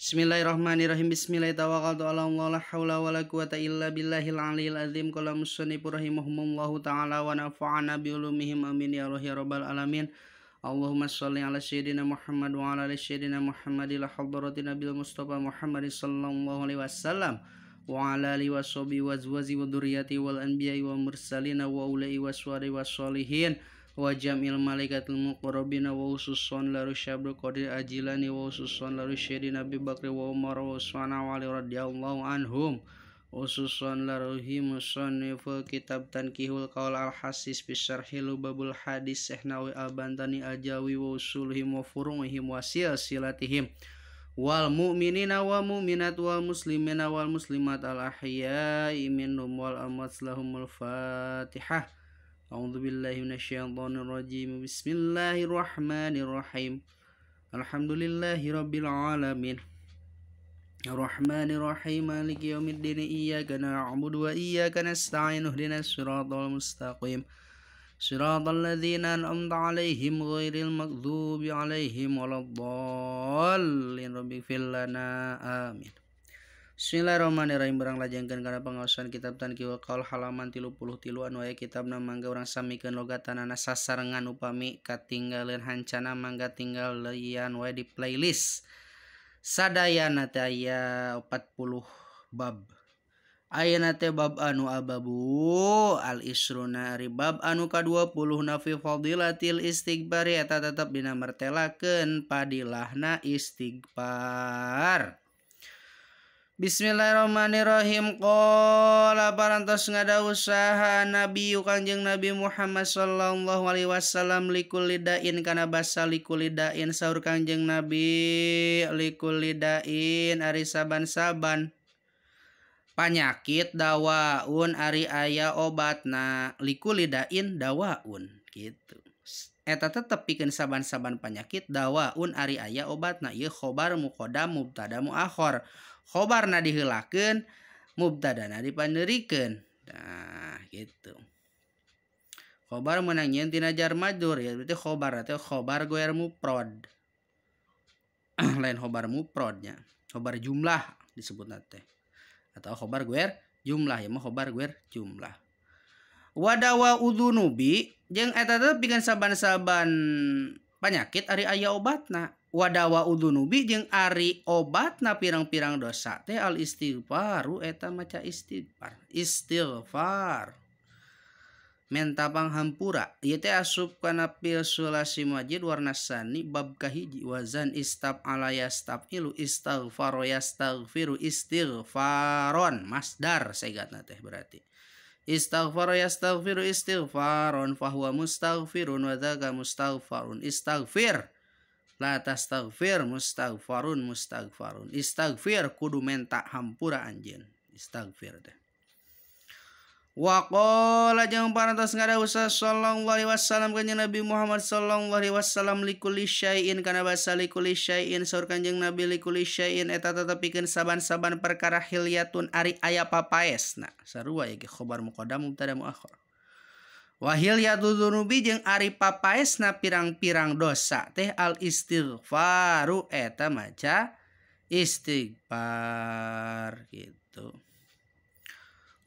Bismillahirrahmanirrahim. Bismillahirrahmanirrahim. Tawakkaltu la haula wala quwata illa billahil aliyil azim. Qala musannifur rahimahumullahu ta'ala wa nafa'ana bi ulumihim amin ya rabbal alamin. Allahumma shalli ala sayyidina Muhammad wa ala ali sayyidina Muhammad ila hadratin nabil mustafa Muhammad sallallahu alaihi wasallam wa ala alihi washabihi wa azwaji wa dzurriyyati wal anbiya'i wa mursalin wa ulai waswari wassalihin wa jamil malaikatil muqarrabina wa ususon laru syabru qadir ajilani wa ususon laru syedina Abi Bakri wa Umar wa Usmana wa Ali radhiyallahu anhum ususon laru himusanniful kitab tankihul qaul al-hasis bisyarhil babul hadis Syekh al-Bantani ajawi wa usulihim wa furuhim wa silsilatihim wal mu'minina wa mu'minat wal muslimina wal muslimat al ahya'i minhum wal amwat lahumul fatihah. A'udzu billahi minasyaitonir rajim. Bismillahirrahmanirrahim. Alhamdulillahi rabbil alamin. Arrahmanir rahim. Maliki yaumiddin. Iyyaka na'budu wa iyyaka nasta'in. Ihdinas siratal mustaqim. Siratal ladzina an'amta 'alaihim ghairil maghdubi 'alaihim waladdallin. Rabbighfir lana. Amin. Bismillahirrahmanirrahim. Barang lajengkeun kana pangaosan kitab Tanqihul Qaul halaman 33 anu aya kitabna mangga urang samikeun logatanana sasarengan upami katinggaleun hancana mangga tinggal lian wae di playlist. Sadayana teh aya 40 bab. Ayeuna teh bab anu ababu al-isruna ari bab anu ka-20 fi fadilatil istighfar eta tetep dina martelakeun padilahna istighfar. Bismillahirrahmanirrahim. Qala parantos ngadawuh Nabi Kangjeng Nabi Muhammad sallallahu alaihi wasallam likulidain kana basa likulidain saur Kangjeng Nabi likulidain ari saban-saban panyakit dawaun ari aya obatna likulidain dawaun gitu. Eta tetep pikeun saban-saban panyakit dawaun ari aya obatna. Ieu khobar muqaddam mubtada muakhir. Khobarna diheulakeun, mubtadana dipandeurikeun. Nah, gitu. Khobar meunang nyieun tina jar majrur ya berarti khobar teh khobar goer mufrad. Lain khobar mufradnya. Khobar jumlah disebutna teh. Atau khobar goer jumlah ya mah khobar goer jumlah. Wadawa udzunubi jeung eta teh pikeun saban-saban panyakit ari aya obatna. Wadawa udzunubi jeung ari obatna pirang-pirang dosa teh al istighfaru eta maca istighfar. Istighfar menta panghampura ieu teh asup kana fil sulasi majid warna sani bab kahiji wazan istab'ala yastafilu istighfar yastaghfiru istighfaron masdar segatna teh berarti istighfar yastaghfiru istighfaron fahuwa mustaghfirun wa dzaka mustaghfarun istaghfir la tastaghfir mustaghfarun mustaghfarun istaghfir kudu menta hampura anjeun istaghfir teh. Wa qala jeung parantos ngadawuh sallallahu alaihi wasallam kanjeng Nabi Muhammad sallallahu alaihi wasallam likulli syai'in kana basa likulli syai'in saur kanjeng Nabi likulli syai'in eta tetep pikeun saban-saban perkara hilyatun ari aya papaesna sarua ya ge khobar muqaddam mubtada muakhir. Wahil yadudzunubi jeung ari papaesna pirang-pirang dosa teh al istighfaru eta maca istighfar gitu.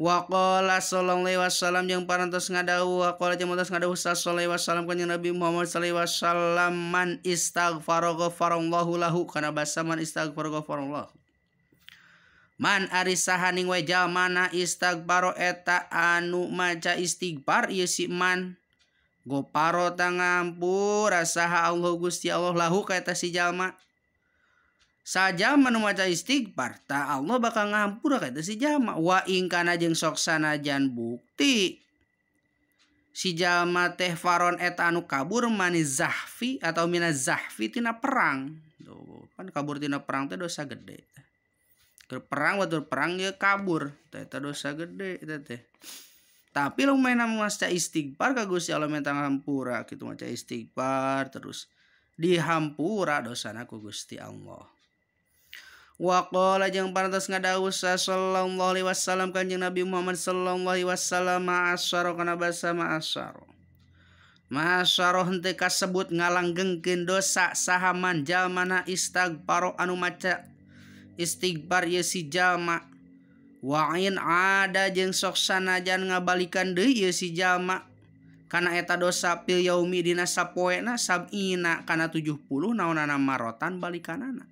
Wa qala sallallahu alaihi wasallam jeung parantos ngadawuh wa qala jeung parantos ngadawuh sallallahu alaihi wasallam kanjeng Nabi Muhammad sallallahu alaihi wasallam man istaghfara ghafarallahu lahu kana basa man istaghfara ghafarallahu. Man ari sahaning we jalmana istighfaro eta anu maca istighfar ieu si man goparo tangampura saha Allah Gusti Allah lahu ka eta si jalma. Sajalma nu maca istighfar ta Allah bakal ngahampura ka eta si jalma. Wa ing kana jeung sok sanajan bukti si jalma teh faron eta anu kabur mani zahfi atau mina zahfi tina perang. Tuh, kan kabur tina perang teh dosa gede. Perang waktu perang dia kabur eta dosa gede eta teh. Tapi lumayan maca istighfar ka Gusti Allah minta hampura kitu maca istighfar terus dihampura dosana ku Gusti Allah. Wa qala jeung parantos ngadawuh sallallahu alaihi wasallam kanjeng Nabi Muhammad sallallahu alaihi wasallam ma'asyara kana basa ma'asyara. Ma'asyara henteu kasebut ngalanggengkeun dosa sahaman jalmana istighfar anu maca istighfar ieu si jalma. Wa'in ada jeung sok sanajan ngabalikan deui ieu si jalma kana eta dosa pil yaumi dina sapoena sab'ina kana 70 naonana marotan balikanana.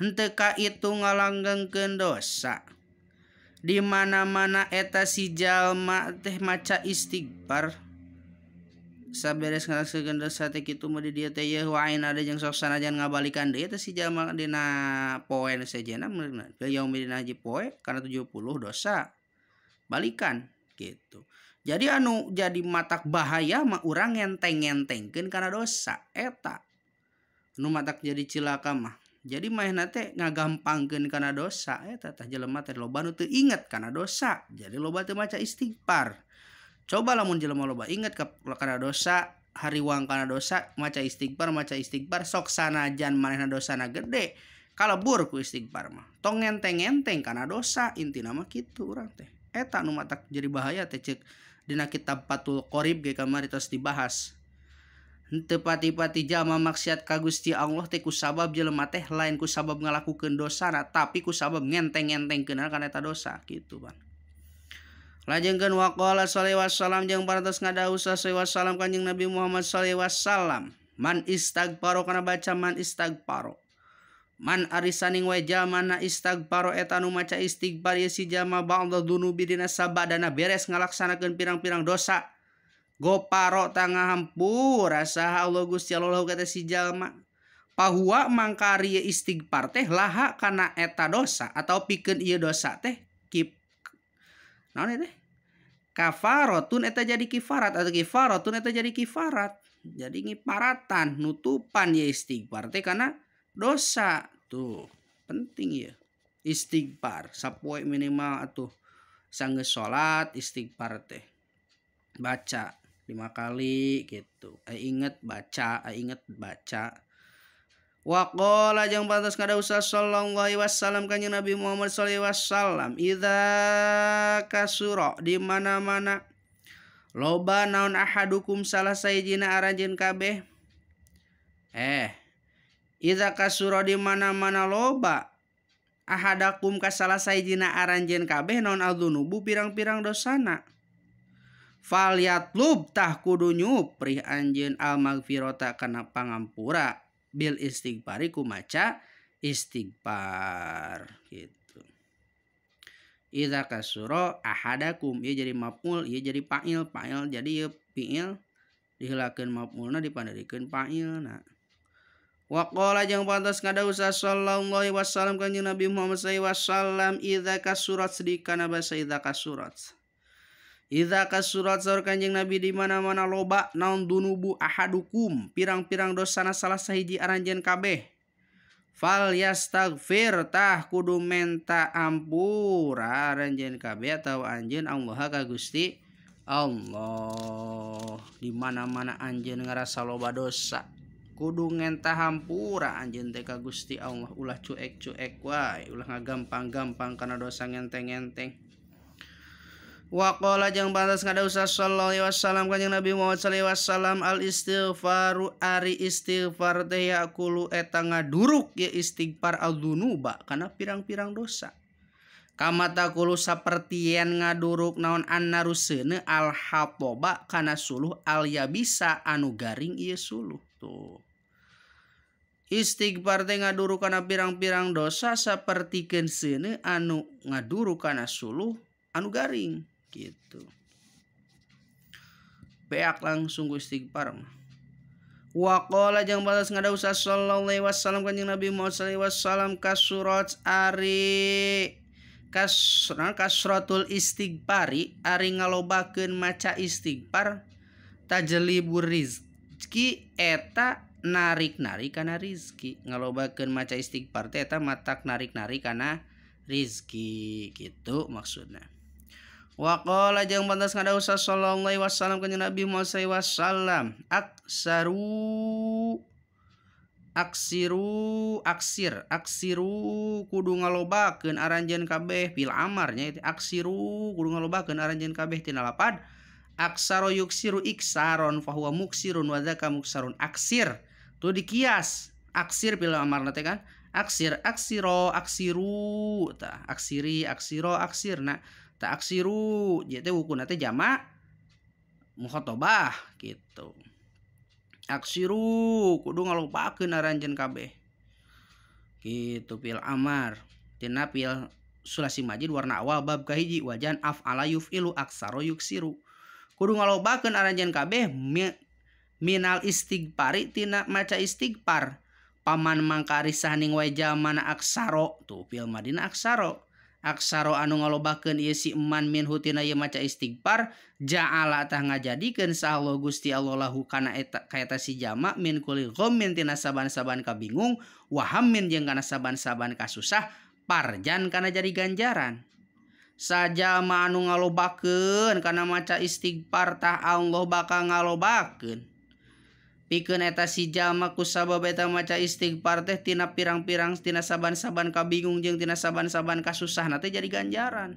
Henteu ka itu ngalanggengkeun dosa. Di mana-mana eta si jalma teh maca istighfar saberes ngalaksanakeun dosa teh kitu mah di dieu teh yeuh wa'in ada jeung sok sanajan ngabalikan deui teh si jalma dina poe nu sejenna pil yaumi dina hiji poe kana 70 dosa balikan gitu. Jadi anu jadi matak bahaya mah urang ngenteng-ngentengkeun kana dosa eta. Nu matak jadi cilaka mah. Jadi maehna teh ngagampangkeun kana dosa eta tah jelema teh loba nu teu inget kana dosa. Jadi loba teu maca istighfar. Coba lamun jelema loba inget kana dosa, hariwang kana dosa, maca istighfar sok sanajan manehna dosana gede. Kalebur ku istighfar mah. Tong ngenteng-ngenteng kana dosa intina mah kitu urang teh. Eta nu matak jadi bahaya teh ceuk dina kitab Fathul Qorib ge kamari tos dibahas. Henteu pati-pati jalma maksiat ka Gusti Allah teh ku sabab jelema teh lain ku sabab ngalakukeun dosana tapi ku sabab ngenteng-ngentengkeun kana eta dosa kitu ban. Lajengkeun waqala sallallahu alaihi wasallam jeung parantos ngadawuh sallallahu alaihi wasallam Kanjeng Nabi Muhammad sallallahu alaihi wasallam man istaghfaro kana baca man istaghfaro. Man arisaning wae jalma na istaghfaro eta nu maca istighfar ieu si jalma ba'da dunubi dina sabadana beres ngalaksanakeun pirang-pirang dosa. Goparo tangah hampur saha Allah Gusti Allah kata si jalma. Pahuwa mangkari istighfar teh laha kana eta dosa atau pikeun ieu dosa teh naon teh? Kafaratun eta jadi kifarat atau kifaratun eta jadi kifarat. Jadi ngiparatan nutupan ya istighfar teh kana dosa tuh penting ya istighfar sapoe minimal atuh sanggeus salat istighfar teh baca 5 kali gitu inget baca waqala jeung pantos kada usah sallallahu alaihi wasallam Kanjeng Nabi Muhammad sallallahu alaihi wasallam idza kasura di mana-mana loba naon ahadukum salah sayjina aranjeun kabeh Iza kasura di mana-mana loba ahadakum ka salah sayjina aranjeun kabeh naon aldunubu pirang-pirang dosana. Falyatlub tah kudu nyuprih anjeun al magfirata kana pangampura bil istighfari ku maca istighfar gitu. Iza kasura ahadakum ieu jadi maf'ul ieu jadi fa'il jadi ieu fi'il diheulakeun maf'ulna dipandadikeun fa'ilna. Waqala jeung pantos ngadawuh sallallahu alaihi wasallam Kanjeng Nabi Muhammad sallallahu alaihi wasallam idza kasurat sedikana basa idza kasurat saur Kanjeng Nabi di mana-mana loba naon dunubu ahadukum pirang-pirang dosana salah sahiji aranjeun kabeh fal yastaghfir tah kudu menta ampura aranjeun kabeh atawa anjeun Allah ka Gusti Allah. Di mana-mana anjeun ngarasa loba dosa kudu ngentah hampura anjeun teh ka Gusti Allah ulah cuek-cuek wae ulah ngagampang-gampang kana dosa ngenteng-ngenteng. Waqala jeung pantos ngadawuh sallallahu alaihi wasallam Kanjeng Nabi Muhammad sallallahu alaihi wasallam al istighfaru ari istighfar teh yaqulu eta ngaduruk ya istighfar al dunuba kana pirang-pirang dosa. Kama taqulu saperti yen ngaduruk naon annaruseuna al hatoba kana suluh al yabisa anu garing ieu suluh tuh. Istighfar teh ngaduru kana pirang-pirang dosa sapertikeun seuneu anu ngaduru kana suluh anu garing gitu. Beak langsung istighfar mah. Waqala jeung balas ngadawuh sallallahu alaihi wasallam Kanjeng Nabi Muhammad sallallahu alaihi wasallam kasurat ari kasratul istighfari ari ngalobakeun maca istighfar tajlibur rizki eta narik-narik kana rizki. Ngalobakeun maca istighfar teh eta matak narik-narik kana rizki gitu maksudna. Waqala jeung pantos ngadawuh sallallahu alaihi wasallam Kanjeng Nabi Muhammad sallallahu alaihi wasallam aksiru kudu ngalobakeun aranjeun kabeh fil amarnya itu aksiru kudu ngalobakeun aranjeun kabeh tina lapad aksaro yuksiru iksaron fahuwa muksirun wa dzaka muksarun aksir tu dikias aksir fil amarna teh kan aksir aksiro aksiru tah aksiri aksiro aksirna tah aksiru jadi wukuna teh jamak mukhatabah gitu. Aksiru kudu ngalobakeun aranjeun kabeh gitu. Fil amar tina fil sulasi majid warna awal bab kahiji wajan af'ala yuf'ilu aksaro yuksiru kudu ngalobakeun aranjeun kabeh minal istighfari tina maca istighfar paman mangkari sahning wae jamana aksaro tuh fil madina aksaro anu ngalobakeun ieu si eman min hutina ieu maca istighfar ja'ala tah ngajadikeun sahallahu Gusti Allah lahu kana eta si jama min kulli ghammin tina saban-saban kabingung wahammin jeung kana saban-saban kasusah parjan kana jadi ganjaran. Sajama anu ngalobakeun kana maca istighfar tah Allah bakal ngalobakeun pikeun eta si jalma ku sabab eta maca istighfar teh tina pirang-pirang tina saban-saban kabingung jeung tina saban-saban kasusahna teh jadi ganjaran.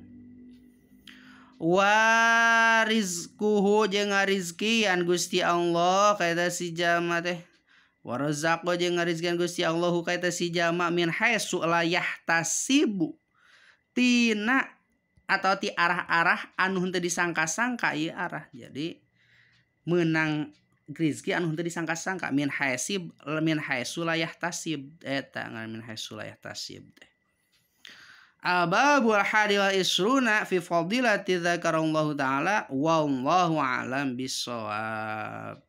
Wa rizquhu jeung ngarizkian Gusti Allah ka eta si jalma teh. Wa razaqo jeung ngarizkian Gusti Allah ka eta si jalma min haitsu la yahtasibu tina atau ti arah-arah anu henteu disangka-sangka ieu arah. Jadi meunang rizki anu henteu disangka-sangka min haitsu la yahtasib eta ngan min haitsu la yahtasib teh. Al-babul hadi wal isruna fi fadilati dzakarallahu taala wallahu a'lam bissawab.